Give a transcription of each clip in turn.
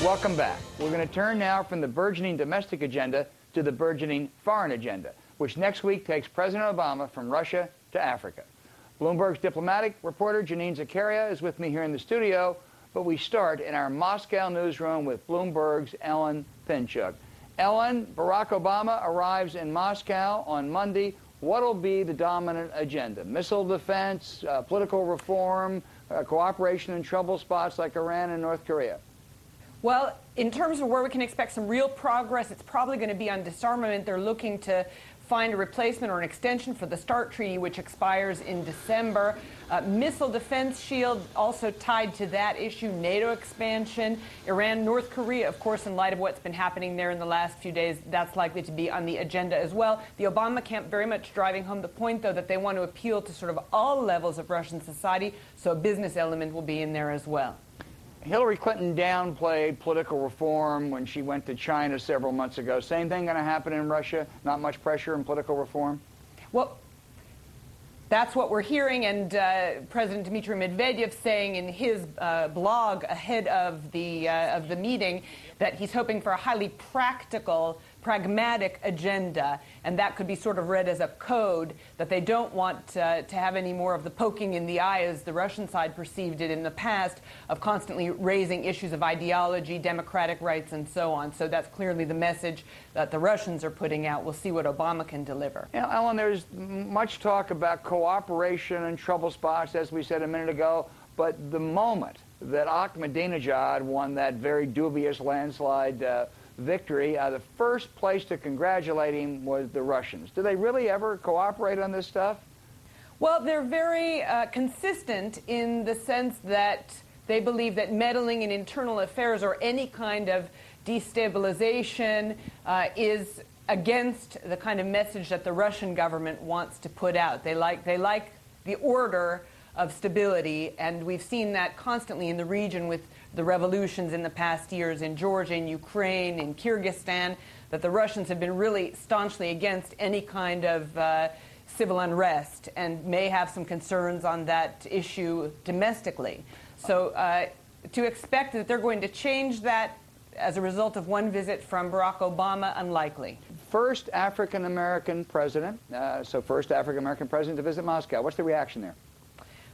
Welcome back. We're going to turn now from the burgeoning domestic agenda to the burgeoning foreign agenda, which next week takes President Obama from Russia to Africa. Bloomberg's diplomatic reporter Janine Zakaria is with me here in the studio, but we start in our Moscow newsroom with Bloomberg's Ellen Pinchuk. Ellen, Barack Obama arrives in Moscow on Monday. What'll be the dominant agenda? Missile defense, political reform, cooperation in trouble spots like Iran and North Korea? Well, in terms of where we can expect some real progress, it's probably going to be on disarmament. They're looking to find a replacement or an extension for the START treaty, which expires in December. Missile defense shield also tied to that issue, NATO expansion. Iran, North Korea, of course, in light of what's been happening there in the last few days, that's likely to be on the agenda as well. The Obama camp very much driving home the point, though, that they want to appeal to sort of all levels of Russian society, so a business element will be in there as well. Hillary Clinton downplayed political reform when she went to China several months ago. Same thing going to happen in Russia? Not much pressure in political reform? Well, that's what we're hearing, and President Dmitry Medvedev saying in his blog ahead of the meeting that he's hoping for a highly practical, pragmatic agenda, and that could be sort of read as a code that they don't want to have any more of the poking in the eye, as the Russian side perceived it in the past, of constantly raising issues of ideology, democratic rights, and so on. So that's clearly the message that the Russians are putting out. We'll see what Obama can deliver. You know, Ellen, there's much talk about cooperation and trouble spots, as we said a minute ago, but the moment that Ahmadinejad won that very dubious landslide victory, the first place to congratulate him was the Russians. Do they really ever cooperate on this stuff? Well, they're very consistent in the sense that they believe that meddling in internal affairs or any kind of destabilization is against the kind of message that the Russian government wants to put out. They like the order of stability, and we've seen that constantly in the region with the revolutions in the past years in Georgia, in Ukraine, in Kyrgyzstan, that the Russians have been really staunchly against any kind of civil unrest and may have some concerns on that issue domestically. So to expect that they're going to change that as a result of one visit from Barack Obama, unlikely. First African-American president, first African-American president to visit Moscow. What's the reaction there?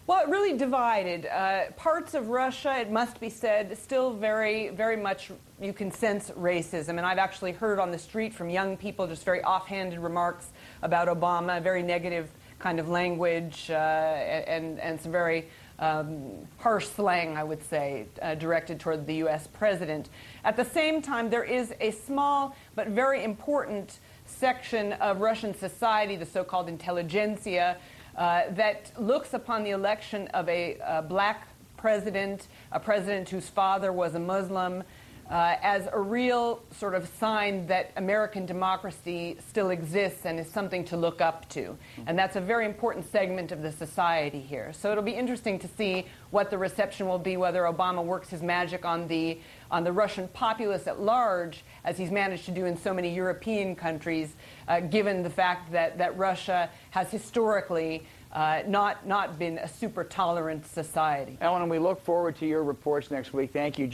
Well, it really divided. Parts of Russia, it must be said, still very, very much you can sense racism. And I've actually heard on the street from young people just very offhanded remarks about Obama, very negative kind of language, and some very harsh slang, I would say, directed toward the U.S. president. At the same time, there is a small but very important section of Russian society, the so-called intelligentsia, that looks upon the election of a black president, a president whose father was a Muslim, as a real sort of sign that American democracy still exists and is something to look up to. And that's a very important segment of the society here. So it'll be interesting to see what the reception will be, whether Obama works his magic on the Russian populace at large, as he's managed to do in so many European countries, given the fact that Russia has historically not been a super tolerant society. Ellen, we look forward to your reports next week. Thank you.